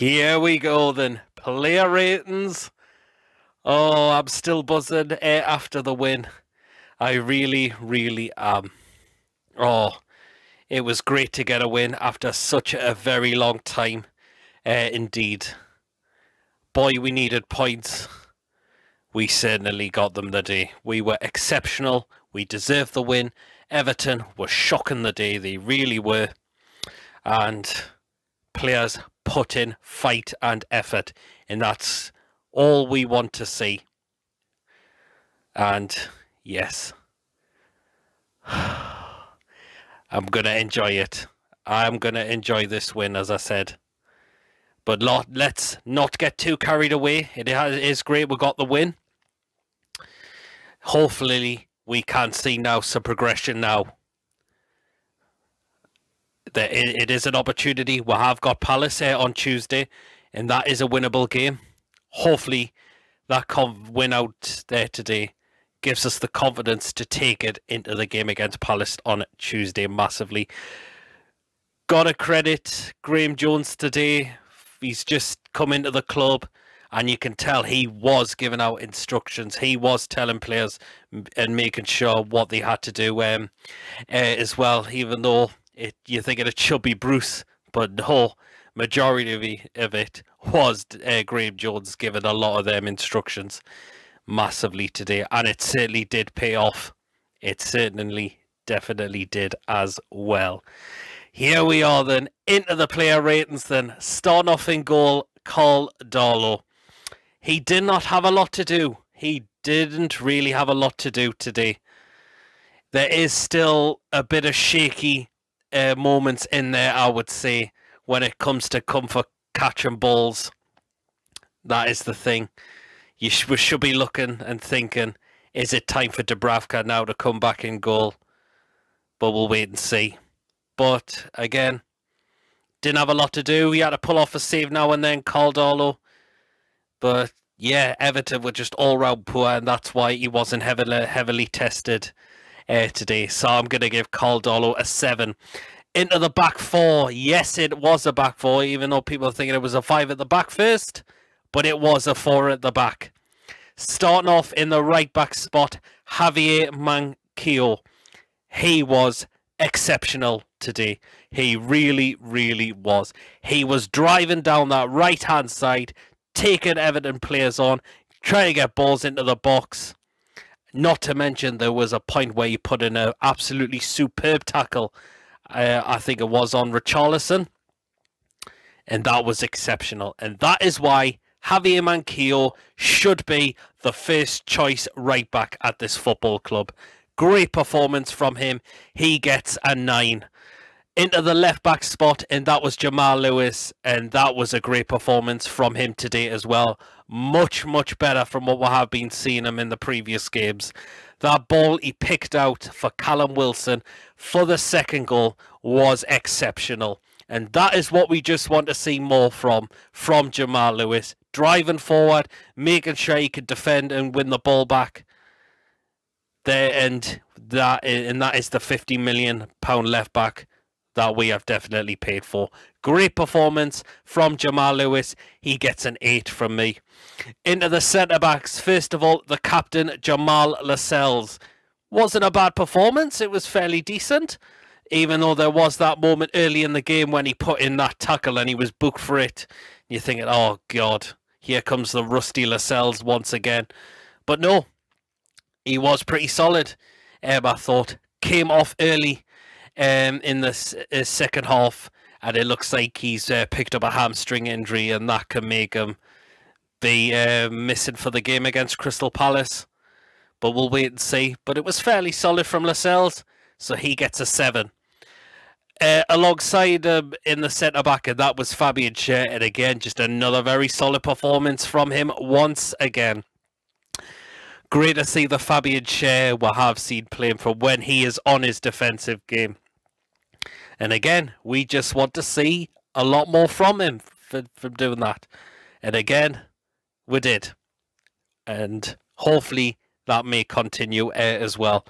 Here we go then. Player ratings. Oh, I'm still buzzing after the win. I really, really am. Oh, it was great to get a win after such a very long time. Indeed. Boy, we needed points. We certainly got them the day. We were exceptional. We deserved the win. Everton were shocking the day. They really were. And players put in fight and effort. And that's all we want to see. And yes, I'm going to enjoy it. I'm going to enjoy this win, as I said. But let's not get too carried away. It is great we got the win. Hopefully, we can see now some progression now. It is an opportunity. We have got Palace here on Tuesday, and that is a winnable game. Hopefully, that win out there today gives us the confidence to take it into the game against Palace on Tuesday massively. Gotta credit Graeme Jones today. He's just come into the club, and you can tell he was giving out instructions. He was telling players and making sure what they had to do as well, even though you're thinking it should be Bruce, but no, majority of it was Graeme Jones giving a lot of them instructions massively today, and it certainly did pay off. It certainly, definitely did as well. Here we are then, into the player ratings then. Starting off in goal, Callum. He did not have a lot to do. He didn't really have a lot to do today. There is still a bit of shaky moments in there, I would say, when it comes to comfort catching balls. That is the thing. We should be looking and thinking, is it time for Dubravka now to come back in goal? But we'll wait and see. But again, didn't have a lot to do. He had to pull off a save now and then, Caldolo. But yeah, Everton were just all round poor, and that's why he wasn't heavily tested today. So I'm going to give Caldolo a 7. Into the back four. Yes, it was a back four, even though people are thinking it was a 5 at the back first. But it was a 4 at the back. Starting off in the right back spot, Javier Manquillo. He was exceptional today. He really, really was. He was driving down that right-hand side, taking Everton players on, trying to get balls into the box. Not to mention there was a point where he put in an absolutely superb tackle. I think it was on Richarlison. And that was exceptional. And that is why Javier Manquillo should be the first choice right back at this football club. Great performance from him. He gets a 9. Into the left back spot, and that was Jamal Lewis, and that was a great performance from him today as well. Much, much better from what we have been seeing him in the previous games. That ball he picked out for Callum Wilson for the second goal was exceptional. And that is what we just want to see more from Jamal Lewis. Driving forward, making sure he could defend and win the ball back. There, and that is the £50 million left back that we have definitely paid for. Great performance from Jamal Lewis. He gets an 8 from me. Into the centre backs. First of all, the captain, Jamal Lascelles. Wasn't a bad performance. It was fairly decent. Even though there was that moment early in the game when he put in that tackle and he was booked for it. You're thinking, oh God, here comes the rusty Lascelles once again. But no, he was pretty solid. I thought came off early in the second half, and it looks like he's picked up a hamstring injury, and that can make him be missing for the game against Crystal Palace. But we'll wait and see. But it was fairly solid from Lascelles, so he gets a 7. Alongside him in the centre back, and that was Fabian Schär, and again, just another very solid performance from him once again. Great to see the Fabian Schär we have seen playing from when he is on his defensive game. And again, we just want to see a lot more from him from doing that. And again, we did. And hopefully that may continue as well.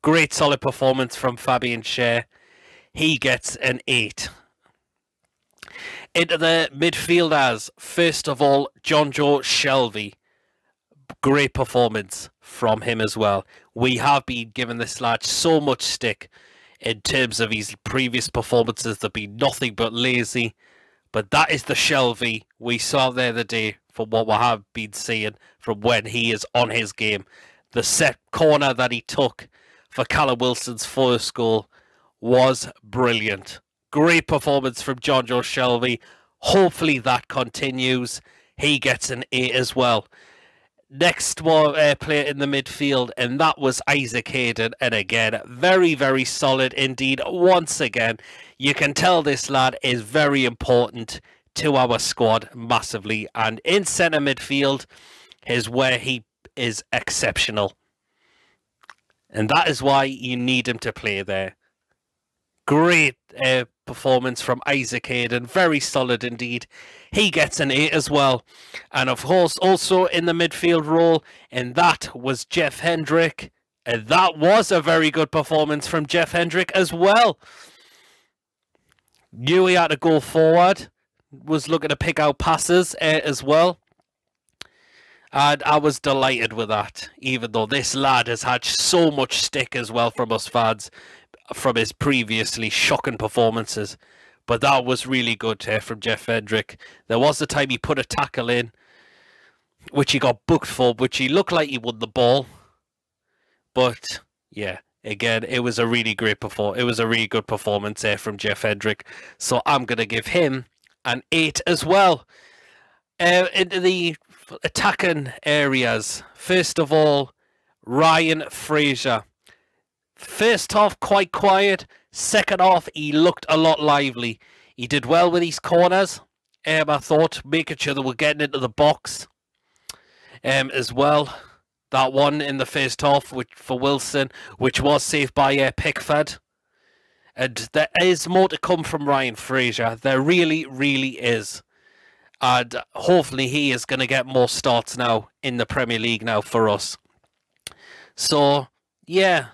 Great solid performance from Fabian Schär. He gets an 8. Into the midfielders, first of all, Jonjo Shelvey. Great performance from him as well. We have been giving this lad so much stick in terms of his previous performances. They've been nothing but lazy. But that is the Shelvey we saw the other day from what we have been seeing from when he is on his game. The set corner that he took for Callum Wilson's first goal was brilliant. Great performance from Jonjo Shelvey. Hopefully that continues. He gets an 8 as well. Next player in the midfield, and that was Isaac Hayden. And again, very, very solid indeed. Once again, you can tell this lad is very important to our squad massively. And in centre midfield is where he is exceptional. And that is why you need him to play there. Great performance from Isaac Hayden. Very solid indeed. He gets an 8 as well. And of course, also in the midfield role, and that was Jeff Hendrick. And that was a very good performance from Jeff Hendrick as well. Knew he had to go forward. Was looking to pick out passes as well. And I was delighted with that. Even though this lad has had so much stick as well from us fans, from his previously shocking performances. But that was really good from Jeff Hendrick. There was the time he put a tackle in, which he got booked for, which he looked like he won the ball. But yeah, again, it was a really great performance. It was a really good performance from Jeff Hendrick. So I'm going to give him an 8 as well. Into the attacking areas. First of all, Ryan Fraser. First half, quite quiet. Second half, he looked a lot lively. He did well with his corners, I thought, making sure they were getting into the box as well. That one in the first half for Wilson, which was saved by Pickford. And there is more to come from Ryan Fraser. There really, really is. And hopefully he is going to get more starts now in the Premier League now for us. So, yeah.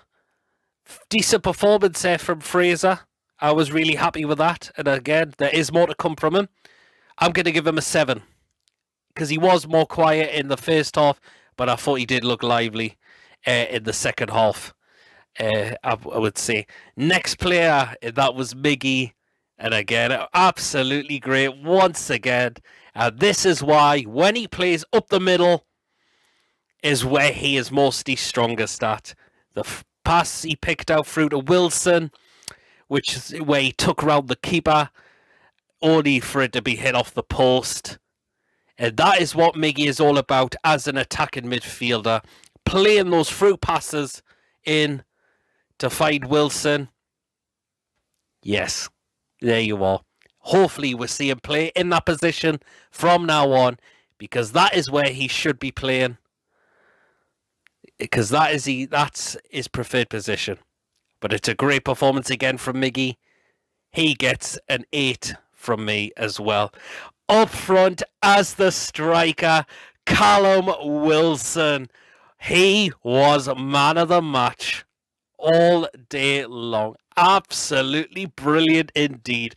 Decent performance there from Fraser. I was really happy with that. And again, there is more to come from him. I'm going to give him a 7. Because he was more quiet in the first half. But I thought he did look lively in the second half. I would say. Next player, that was Miggy. And again, absolutely great once again. And this is why when he plays up the middle is where he is mostly strongest at. The pass he picked out through to Wilson, which is where he took round the keeper, only for it to be hit off the post. And that is what Miggy is all about as an attacking midfielder. Playing those through passes in to find Wilson. Yes, there you are. Hopefully we'll see him play in that position from now on, because that is where he should be playing. Because that's his preferred position. But it's a great performance again from Miggy. He gets an 8 from me as well. Up front as the striker, Callum Wilson. He was man of the match all day long. Absolutely brilliant indeed.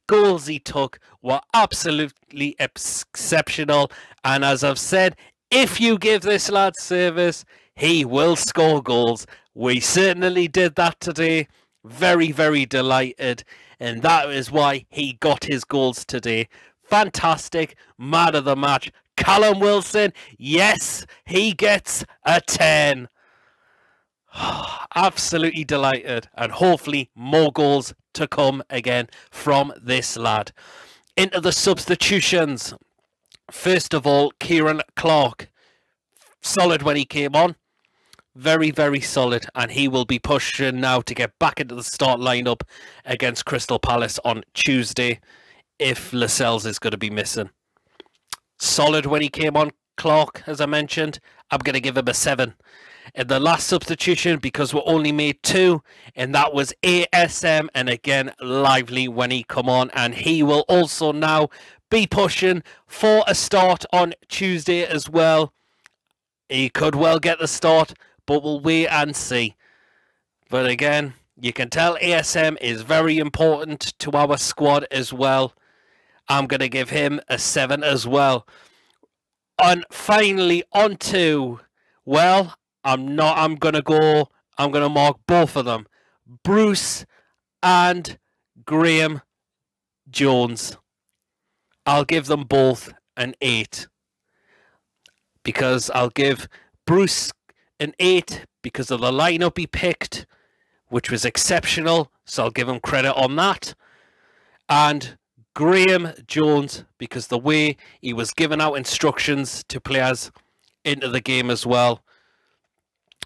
Goals he took were absolutely exceptional. And as I've said, if you give this lad service, he will score goals. We certainly did that today. Very, very delighted. And that is why he got his goals today. Fantastic. Man of the match. Callum Wilson. Yes, he gets a 10. Absolutely delighted. And hopefully more goals to come again from this lad. Into the substitutions. First of all, Kieran Clark. Solid when he came on. Very, very solid. And he will be pushing now to get back into the start lineup against Crystal Palace on Tuesday, if Lascelles is going to be missing. Solid when he came on, Clark, as I mentioned. I'm going to give him a 7. And the last substitution, because we only made 2, and that was ASM, and again, lively when he come on. And he will also now be pushing for a start on Tuesday as well. He could well get the start, but we'll wait and see. But again, you can tell ASM is very important to our squad as well. I'm going to give him a 7 as well. And finally, on to, well, I'm going to mark both of them. Bruce and Graham Jones. I'll give them both an 8. Because I'll give Bruce an 8 because of the lineup he picked, which was exceptional. So I'll give him credit on that. And Graham Jones, because the way he was giving out instructions to players into the game as well.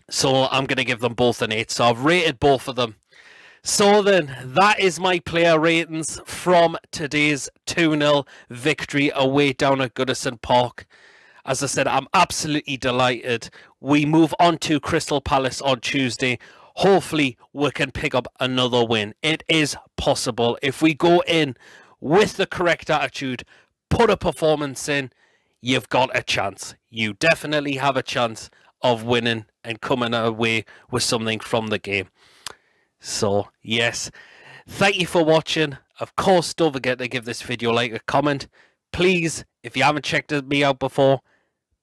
So I'm going to give them both an 8. So I've rated both of them. So then, that is my player ratings from today's 2-0 victory away down at Goodison Park. As I said, I'm absolutely delighted. We move on to Crystal Palace on Tuesday. Hopefully, we can pick up another win. It is possible. If we go in with the correct attitude, put a performance in, you've got a chance. You definitely have a chance of winning and coming away with something from the game. So, yes, thank you for watching. Of course, don't forget to give this video a like, a comment. Please, if you haven't checked me out before,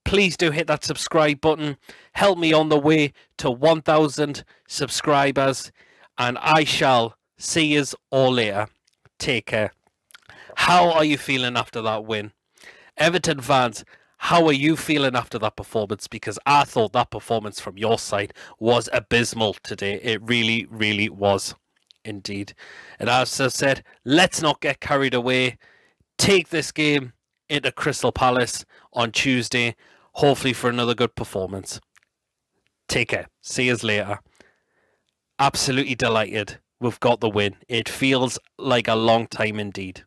please do hit that subscribe button. Help me on the way to 1,000 subscribers. And I shall see you all later. Take care. How are you feeling after that win? Everton fans, how are you feeling after that performance? Because I thought that performance from your side was abysmal today. It really, really was indeed. And as I said, let's not get carried away. Take this game into Crystal Palace on Tuesday, hopefully for another good performance. Take care. See you later. Absolutely delighted we've got the win. It feels like a long time indeed.